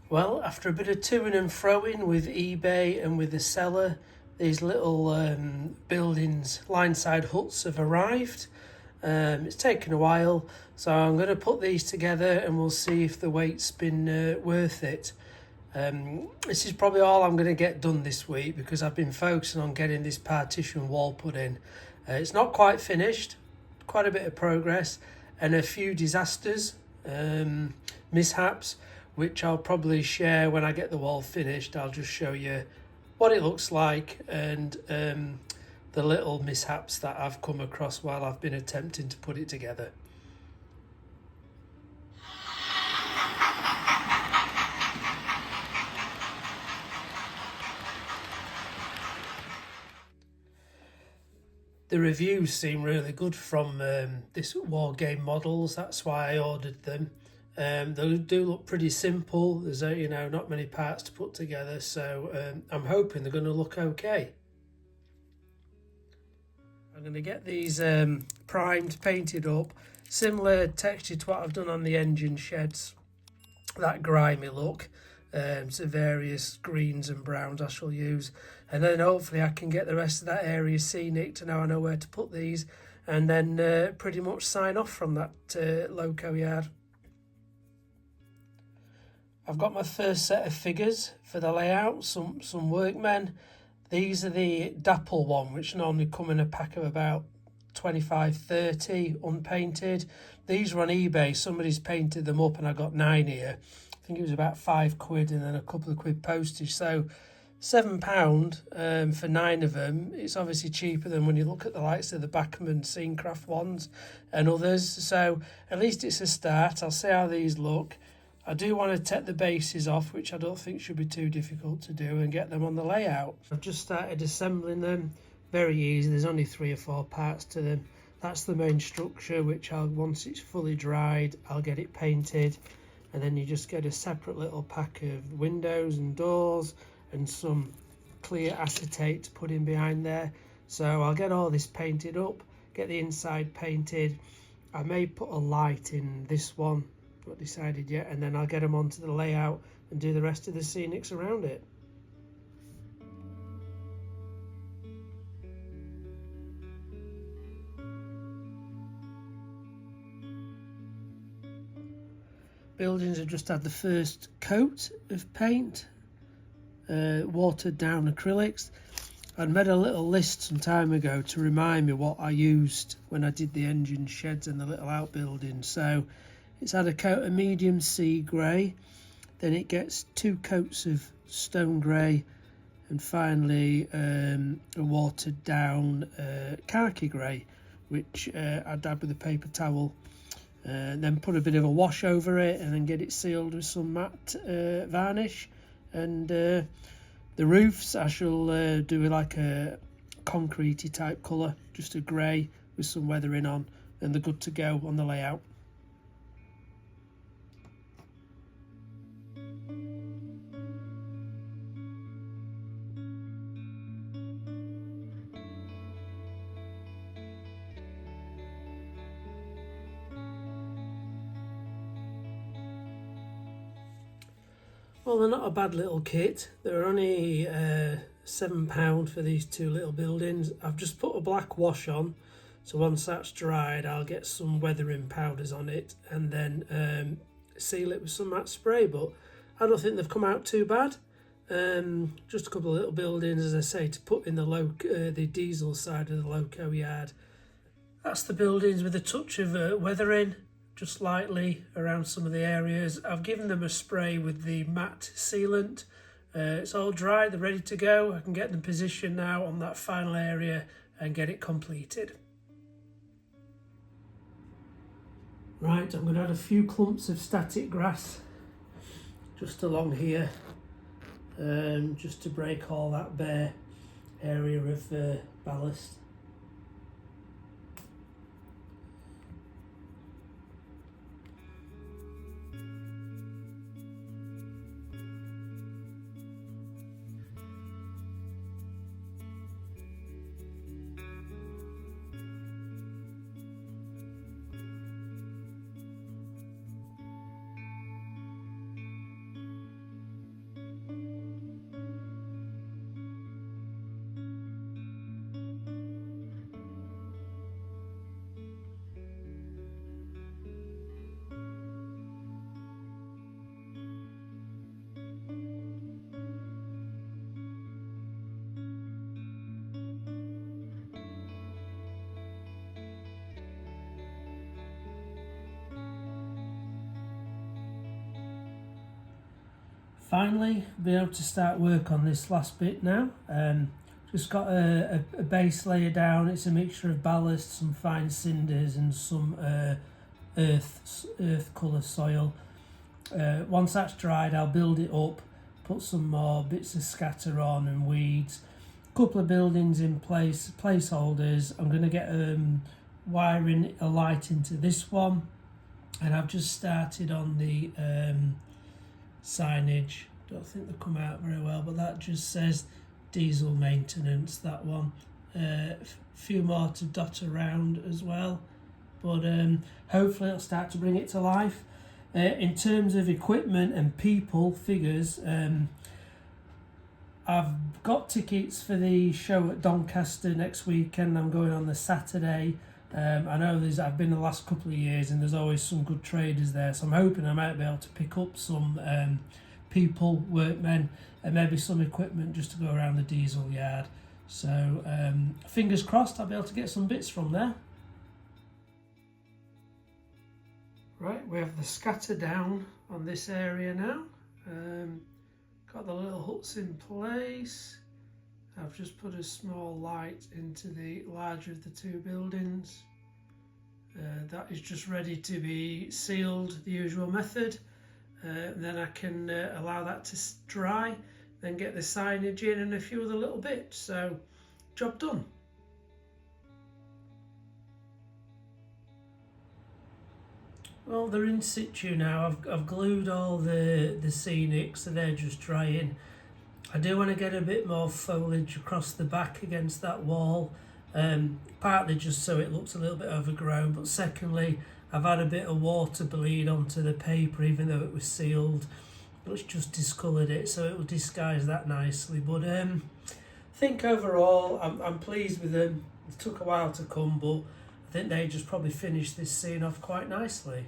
Well, after a bit of toing and froing with eBay and with the seller, these little buildings, line-side huts have arrived. It's taken a while, so I'm going to put these together and we'll see if the wait's been worth it. This is probably all I'm going to get done this week because I've been focusing on getting this partition wall put in. It's not quite finished, quite a bit of progress and a few disasters, mishaps, which I'll probably share when I get the wall finished. I'll just show you what it looks like and the little mishaps that I've come across while I've been attempting to put it together. The reviews seem really good from this War Game Models. That's why I ordered them. They do look pretty simple. There's not many parts to put together, so I'm hoping they're going to look okay. I'm going to get these primed, painted up, similar texture to what I've done on the engine sheds. That grimy look. So various greens and browns I shall use, and then hopefully I can get the rest of that area scenic to now I know where to put these, and then pretty much sign off from that Loco yard. I've got my first set of figures for the layout, some workmen. These are the dapple one, which normally come in a pack of about 25-30 unpainted. These were on eBay, somebody's painted them up and I got 9 here. I think it was about £5 and then a couple of quid postage, so £7 for 9 of them. It's obviously cheaper than when you look at the likes of the Bachmann Beechcroft ones and others, so at least it's a start. I'll see how these look. I do want to take the bases off, which I don't think should be too difficult to do, and get them on the layout. I've just started assembling them. Very easy, there's only 3 or 4 parts to them. That's the main structure, which once it's fully dried, I'll get it painted. And then you just get a separate little pack of windows and doors and some clear acetate to put in behind there. So I'll get all this painted up, get the inside painted. I may put a light in this one, not decided yet, and then I'll get them onto the layout and do the rest of the scenics around it. Buildings have just had the first coat of paint, watered down acrylics. I'd made a little list some time ago to remind me what I used when I did the engine sheds and the little outbuildings. So it's had a coat of medium sea grey, then it gets 2 coats of stone grey, and finally a watered down khaki grey, which I dab with a paper towel, then put a bit of a wash over it and then get it sealed with some matte varnish. And the roofs I shall do like a concretey type colour, just a grey with some weathering on, and they're good to go on the layout. Well, they're not a bad little kit. They're only £7 for these 2 little buildings. I've just put a black wash on, so once that's dried I'll get some weathering powders on it and then seal it with some matte spray, but I don't think they've come out too bad. Just a couple of little buildings, as I say, to put in the diesel side of the Loco yard. That's the buildings with a touch of weathering, just lightly around some of the areas. I've given them a spray with the matte sealant. It's all dry, they're ready to go. I can get them positioned now on that final area and get it completed. Right, I'm going to add a few clumps of static grass just along here, just to break all that bare area of ballast. Finally, be able to start work on this last bit now. Just got a base layer down. It's a mixture of ballast, some fine cinders and some earth colour soil. Once that's dried, I'll build it up, put some more bits of scatter on and weeds, a couple of buildings in place, placeholders. I'm going to get wiring a light into this one, and I've just started on the signage. Don't think they come out very well, but that just says diesel maintenance, that one. A few more to dot around as well, but hopefully it'll start to bring it to life. In terms of equipment and people, figures, I've got tickets for the show at Doncaster next weekend. I'm going on the Saturday. I know I've been the last couple of years and there's always some good traders there, so I'm hoping I might be able to pick up some people, workmen, and maybe some equipment just to go around the diesel yard. So fingers crossed I'll be able to get some bits from there. Right, we have the scatter down on this area now. Got the little huts in place. I've just put a small light into the larger of the two buildings. That is just ready to be sealed the usual method. Then I can allow that to dry, then get the signage in and a few other little bits. So, job done. Well, they're in situ now. I've glued all the scenics, so they're just drying. I do want to get a bit more foliage across the back against that wall, partly just so it looks a little bit overgrown, but secondly, I've had a bit of water bleed onto the paper even though it was sealed, which just discoloured it, so it will disguise that nicely. But I think overall I'm pleased with them. It took a while to come, but I think they just probably finished this scene off quite nicely.